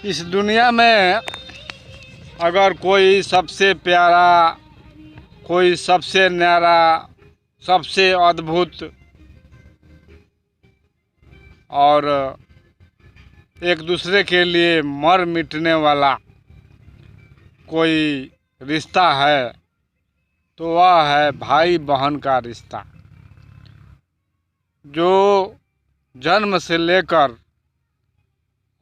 इस दुनिया में अगर कोई सबसे प्यारा, कोई सबसे न्यारा, सबसे अद्भुत और एक दूसरे के लिए मर मिटने वाला कोई रिश्ता है तो वह है भाई बहन का रिश्ता, जो जन्म से लेकर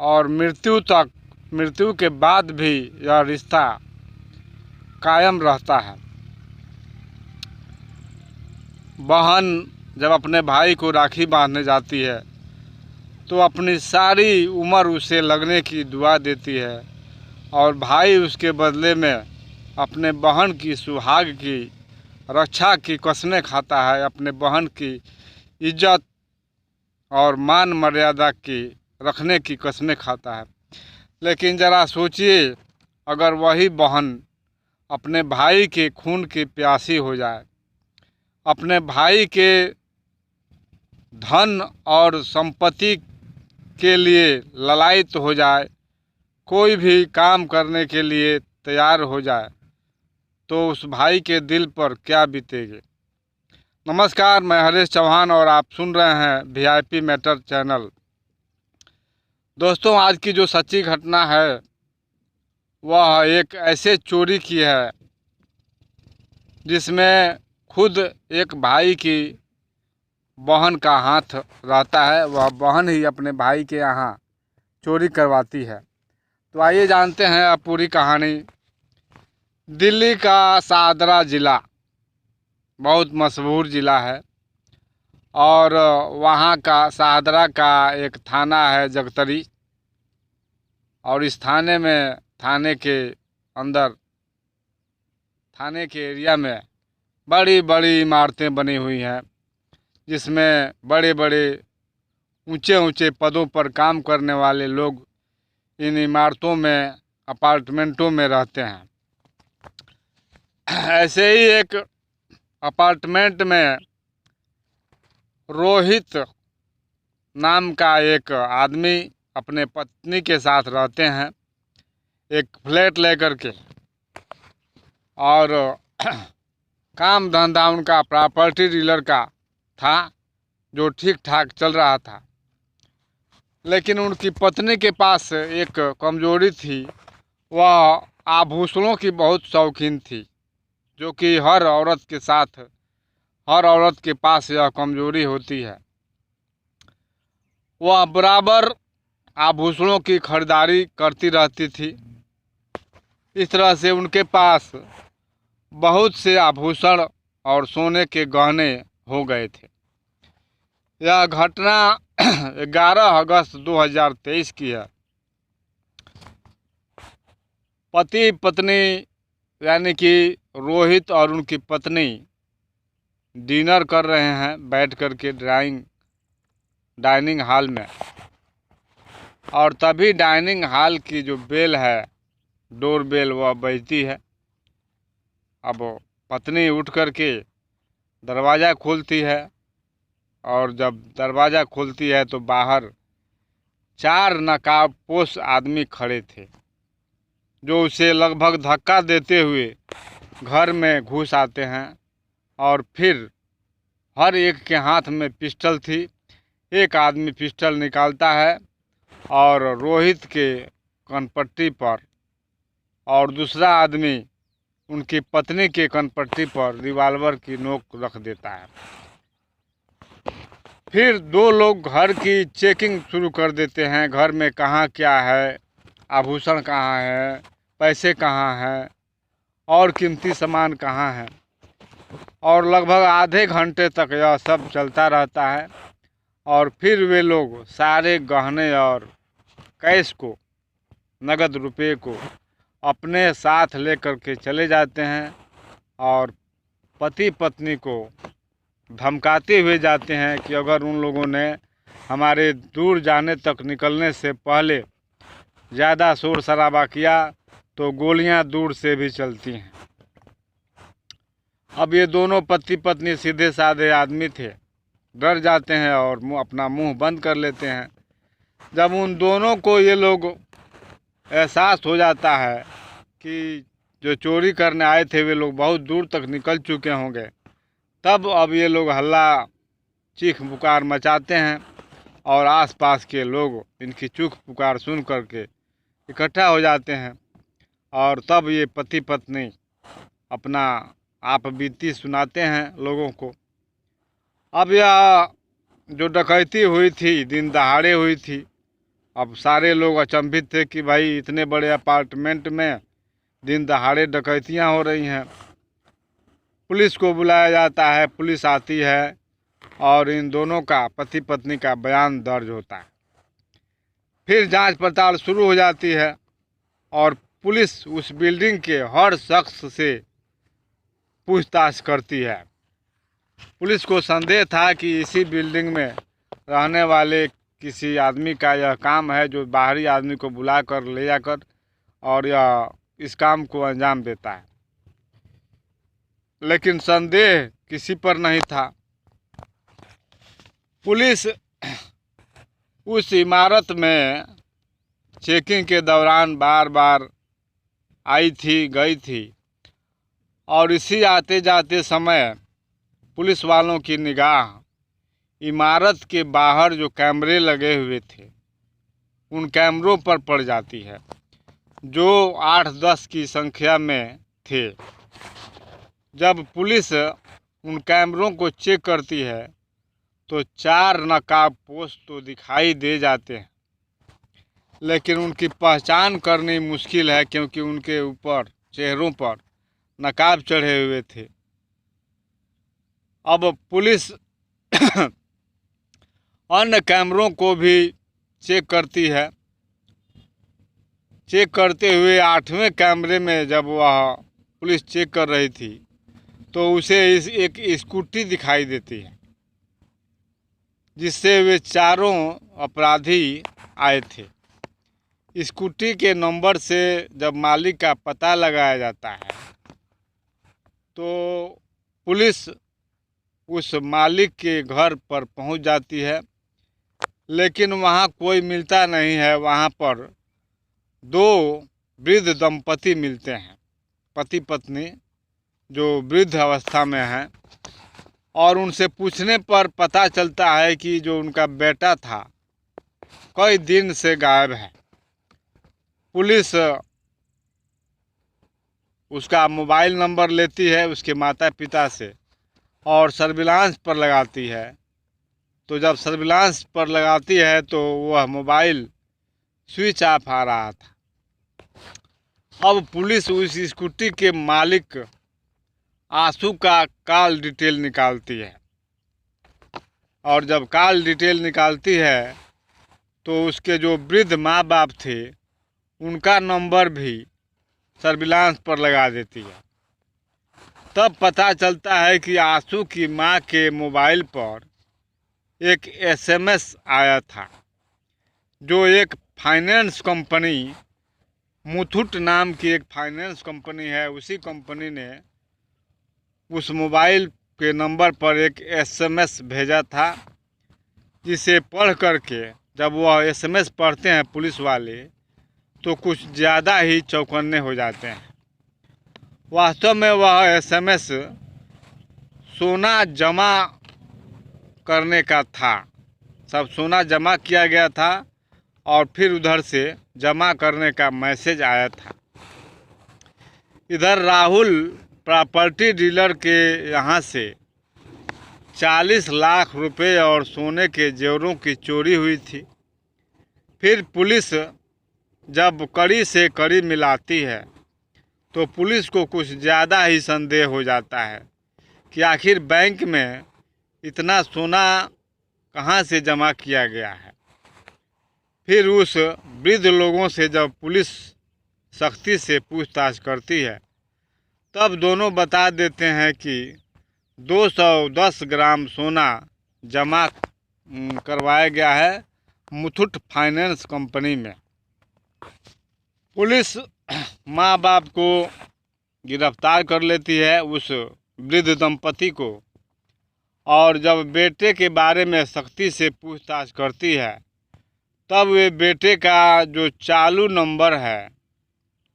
और मृत्यु तक, मृत्यु के बाद भी यह रिश्ता कायम रहता है। बहन जब अपने भाई को राखी बांधने जाती है तो अपनी सारी उम्र उसे लगने की दुआ देती है और भाई उसके बदले में अपने बहन की सुहाग की रक्षा की कस्में खाता है, अपने बहन की इज्जत और मान मर्यादा की रखने की कस्में खाता है। लेकिन ज़रा सोचिए, अगर वही बहन अपने भाई के खून की प्यासी हो जाए, अपने भाई के धन और संपत्ति के लिए ललायित हो जाए, कोई भी काम करने के लिए तैयार हो जाए, तो उस भाई के दिल पर क्या बीतेगी। नमस्कार, मैं हरीश चौहान और आप सुन रहे हैं VIP मैटर चैनल। दोस्तों, आज की जो सच्ची घटना है वह एक ऐसे चोरी की है जिसमें खुद एक भाई की बहन का हाथ रहता है। वह बहन ही अपने भाई के यहाँ चोरी करवाती है। तो आइए जानते हैं अब पूरी कहानी। दिल्ली का शाहदरा ज़िला बहुत मशहूर ज़िला है और वहाँ का शाहदरा का एक थाना है जगतरी, और इस थाने में, थाने के अंदर, थाने के एरिया में बड़ी बड़ी इमारतें बनी हुई हैं, जिसमें बड़े बड़े ऊंचे ऊंचे पदों पर काम करने वाले लोग इन इमारतों में, अपार्टमेंटों में रहते हैं। ऐसे ही एक अपार्टमेंट में रोहित नाम का एक आदमी अपने पत्नी के साथ रहते हैं, एक फ्लैट लेकर के, और काम धंधा उनका प्रॉपर्टी डीलर का था जो ठीक ठाक चल रहा था। लेकिन उनकी पत्नी के पास एक कमजोरी थी, वह आभूषणों की बहुत शौकीन थी, जो कि हर औरत के साथ, हर औरत के पास यह कमजोरी होती है। वह बराबर आभूषणों की खरीदारी करती रहती थी। इस तरह से उनके पास बहुत से आभूषण और सोने के गहने हो गए थे। यह घटना 11 अगस्त 2023 की है। पति पत्नी यानी कि रोहित और उनकी पत्नी डिनर कर रहे हैं बैठ कर के डाइनिंग हॉल में, और तभी डाइनिंग हॉल की जो बेल है, डोर बेल, वह बजती है। अब पत्नी उठ कर के दरवाज़ा खोलती है, और जब दरवाज़ा खोलती है तो बाहर 4 नकाबपोश आदमी खड़े थे, जो उसे लगभग धक्का देते हुए घर में घुस आते हैं। और फिर हर एक के हाथ में पिस्टल थी। एक आदमी पिस्टल निकालता है और रोहित के कनपट्टी पर, और दूसरा आदमी उनकी पत्नी के कनपट्टी पर रिवाल्वर की नोक रख देता है। फिर 2 लोग घर की चेकिंग शुरू कर देते हैं, घर में कहाँ क्या है, आभूषण कहाँ है, पैसे कहाँ हैं और कीमती सामान कहाँ है। और लगभग आधे घंटे तक यह सब चलता रहता है। और फिर वे लोग सारे गहने और कैश को, नगद रुपये को अपने साथ लेकर के चले जाते हैं और पति पत्नी को धमकाते हुए जाते हैं कि अगर उन लोगों ने हमारे दूर जाने तक निकलने से पहले ज़्यादा शोर शराबा किया तो गोलियां दूर से भी चलती हैं। अब ये दोनों पति पत्नी सीधे साधे आदमी थे, डर जाते हैं और अपना मुंह बंद कर लेते हैं। जब उन दोनों को ये लोग एहसास हो जाता है कि जो चोरी करने आए थे वे लोग बहुत दूर तक निकल चुके होंगे, तब अब ये लोग हल्ला चीख पुकार मचाते हैं और आसपास के लोग इनकी चीख पुकार सुन करके इकट्ठा हो जाते हैं और तब ये पति पत्नी अपना आप बीती सुनाते हैं लोगों को। अब यह जो डकैती हुई थी दिन दहाड़े हुई थी। अब सारे लोग अचंभित थे कि भाई इतने बड़े अपार्टमेंट में दिन दहाड़े डकैतियां हो रही हैं। पुलिस को बुलाया जाता है, पुलिस आती है और इन दोनों का पति पत्नी का बयान दर्ज होता है। फिर जांच पड़ताल शुरू हो जाती है और पुलिस उस बिल्डिंग के हर शख्स से पूछताछ करती है। पुलिस को संदेह था कि इसी बिल्डिंग में रहने वाले किसी आदमी का यह काम है जो बाहरी आदमी को बुला कर ले जाकर और यह इस काम को अंजाम देता है, लेकिन संदेह किसी पर नहीं था। पुलिस उस इमारत में चेकिंग के दौरान बार बार आई थी, गई थी और इसी आते जाते समय पुलिस वालों की निगाह इमारत के बाहर जो कैमरे लगे हुए थे उन कैमरों पर पड़ जाती है, जो 8-10 की संख्या में थे। जब पुलिस उन कैमरों को चेक करती है तो 4 नकाबपोश तो दिखाई दे जाते हैं, लेकिन उनकी पहचान करनी मुश्किल है क्योंकि उनके ऊपर चेहरों पर नकाब चढ़े हुए थे। अब पुलिस अन्य कैमरों को भी चेक करती है। चेक करते हुए 8वें कैमरे में जब वह पुलिस चेक कर रही थी तो उसे एक स्कूटी दिखाई देती है, जिससे वे चारों अपराधी आए थे। स्कूटी के नंबर से जब मालिक का पता लगाया जाता है तो पुलिस उस मालिक के घर पर पहुंच जाती है, लेकिन वहां कोई मिलता नहीं है। वहां पर 2 वृद्ध दंपति मिलते हैं, पति पत्नी जो वृद्ध अवस्था में हैं, और उनसे पूछने पर पता चलता है कि जो उनका बेटा था कई दिन से गायब है। पुलिस उसका मोबाइल नंबर लेती है उसके माता पिता से और सर्विलांस पर लगाती है। तो जब सर्विलांस पर लगाती है तो वह मोबाइल स्विच ऑफ आ रहा था। अब पुलिस उस स्कूटी के मालिक आशु का कॉल डिटेल निकालती है और जब कॉल डिटेल निकालती है तो उसके जो वृद्ध माँ बाप थे उनका नंबर भी सर्विलांस पर लगा देती है। तब पता चलता है कि आशु की माँ के मोबाइल पर एक SMS आया था, जो एक फाइनेंस कंपनी मुथूट नाम की एक फाइनेंस कंपनी है, उसी कंपनी ने उस मोबाइल के नंबर पर एक SMS भेजा था, जिसे पढ़ करके जब वह SMS पढ़ते हैं पुलिस वाले तो कुछ ज़्यादा ही चौकन्ने हो जाते हैं। वास्तव में वह SMS सोना जमा करने का था। सब सोना जमा किया गया था और फिर उधर से जमा करने का मैसेज आया था। इधर राहुल प्रॉपर्टी डीलर के यहाँ से 40 लाख रुपए और सोने के जेवरों की चोरी हुई थी। फिर पुलिस जब कड़ी से कड़ी मिलाती है तो पुलिस को कुछ ज़्यादा ही संदेह हो जाता है कि आखिर बैंक में इतना सोना कहाँ से जमा किया गया है। फिर उस वृद्ध लोगों से जब पुलिस सख्ती से पूछताछ करती है तब दोनों बता देते हैं कि 210 ग्राम सोना जमा करवाया गया है मुथूट फाइनेंस कंपनी में। पुलिस माँ बाप को गिरफ्तार कर लेती है, उस वृद्ध दंपति को, और जब बेटे के बारे में सख्ती से पूछताछ करती है तब वे बेटे का जो चालू नंबर है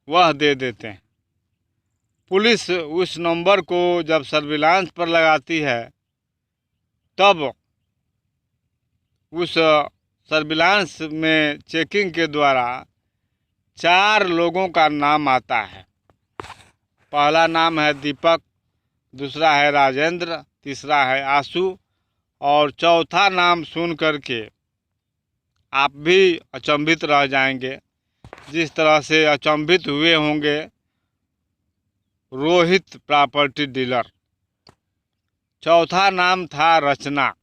वह दे देते हैं। पुलिस उस नंबर को जब सर्विलांस पर लगाती है तब उस सर्विलांस में चेकिंग के द्वारा 4 लोगों का नाम आता है। पहला नाम है दीपक, दूसरा है राजेंद्र, तीसरा है आशु और चौथा नाम सुन करके आप भी अचंभित रह जाएंगे, जिस तरह से अचंभित हुए होंगे रोहित प्रॉपर्टी डीलर। चौथा नाम था रचना।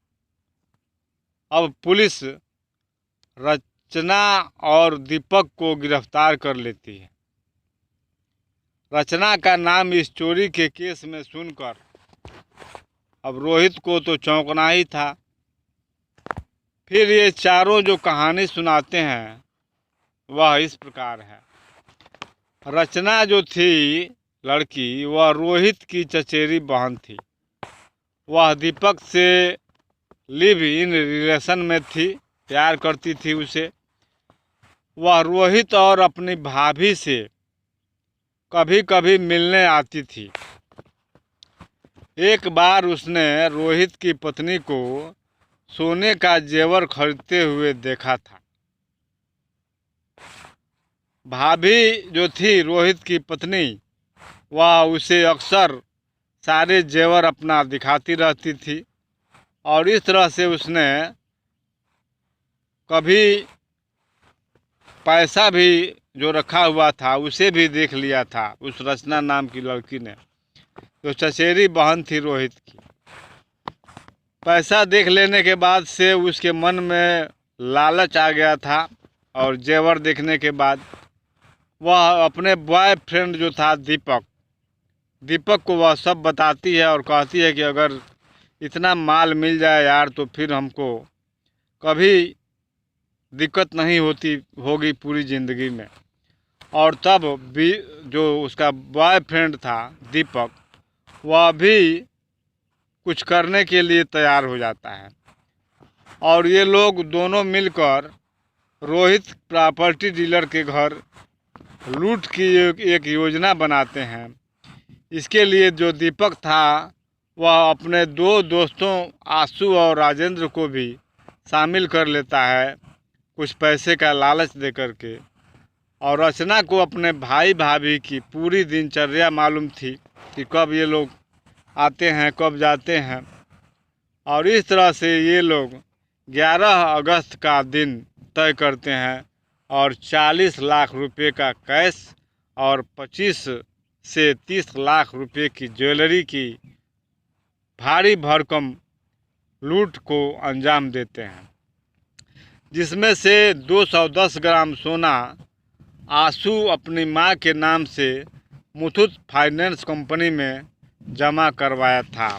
अब पुलिस रचना और दीपक को गिरफ्तार कर लेती है। रचना का नाम इस चोरी के केस में सुनकर अब रोहित को तो चौंकना ही था। फिर ये चारों जो कहानी सुनाते हैं वह इस प्रकार है। रचना जो थी लड़की, वह रोहित की चचेरी बहन थी। वह दीपक से लिव इन रिलेशन में थी, प्यार करती थी उसे। वह रोहित और अपनी भाभी से कभी कभी मिलने आती थी। एक बार उसने रोहित की पत्नी को सोने का जेवर खरीदते हुए देखा था। भाभी जो थी रोहित की पत्नी, वह उसे अक्सर सारे जेवर अपना दिखाती रहती थी और इस तरह से उसने कभी पैसा भी जो रखा हुआ था उसे भी देख लिया था उस रचना नाम की लड़की ने, जो चचेरी बहन थी रोहित की। पैसा देख लेने के बाद से उसके मन में लालच आ गया था और जेवर देखने के बाद वह अपने बॉयफ्रेंड जो था दीपक को वह सब बताती है और कहती है कि अगर इतना माल मिल जाए यार तो फिर हमको कभी दिक्कत नहीं होगी पूरी ज़िंदगी में। और तब भी जो उसका बॉयफ्रेंड था दीपक, वह भी कुछ करने के लिए तैयार हो जाता है और ये लोग दोनों मिलकर रोहित प्रॉपर्टी डीलर के घर लूट की एक योजना बनाते हैं। इसके लिए जो दीपक था वह अपने 2 दोस्तों आशु और राजेंद्र को भी शामिल कर लेता है कुछ पैसे का लालच दे करके। और रचना को अपने भाई भाभी की पूरी दिनचर्या मालूम थी कि कब ये लोग आते हैं कब जाते हैं। और इस तरह से ये लोग 11 अगस्त का दिन तय करते हैं और 40 लाख रुपए का कैश और 25 से 30 लाख रुपए की ज्वेलरी की भारी भरकम लूट को अंजाम देते हैं, जिसमें से 210 ग्राम सोना आशु अपनी मां के नाम से मुथूट फाइनेंस कंपनी में जमा करवाया था।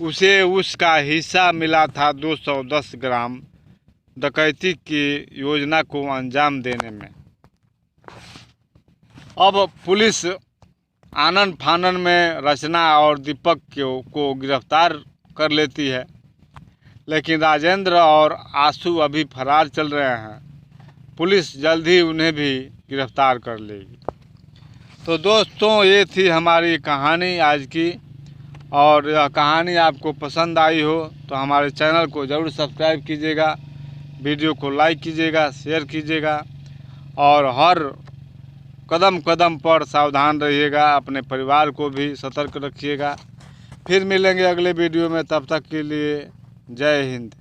उसे उसका हिस्सा मिला था 210 ग्राम डकैती की योजना को अंजाम देने में। अब पुलिस आनन फानन में रचना और दीपक को गिरफ्तार कर लेती है, लेकिन राजेंद्र और आशु अभी फरार चल रहे हैं। पुलिस जल्द ही उन्हें भी गिरफ्तार कर लेगी। तो दोस्तों, ये थी हमारी कहानी आज की, और यह कहानी आपको पसंद आई हो तो हमारे चैनल को ज़रूर सब्सक्राइब कीजिएगा, वीडियो को लाइक कीजिएगा, शेयर कीजिएगा और हर कदम कदम पर सावधान रहिएगा, अपने परिवार को भी सतर्क रखिएगा। फिर मिलेंगे अगले वीडियो में, तब तक के लिए जय हिंद।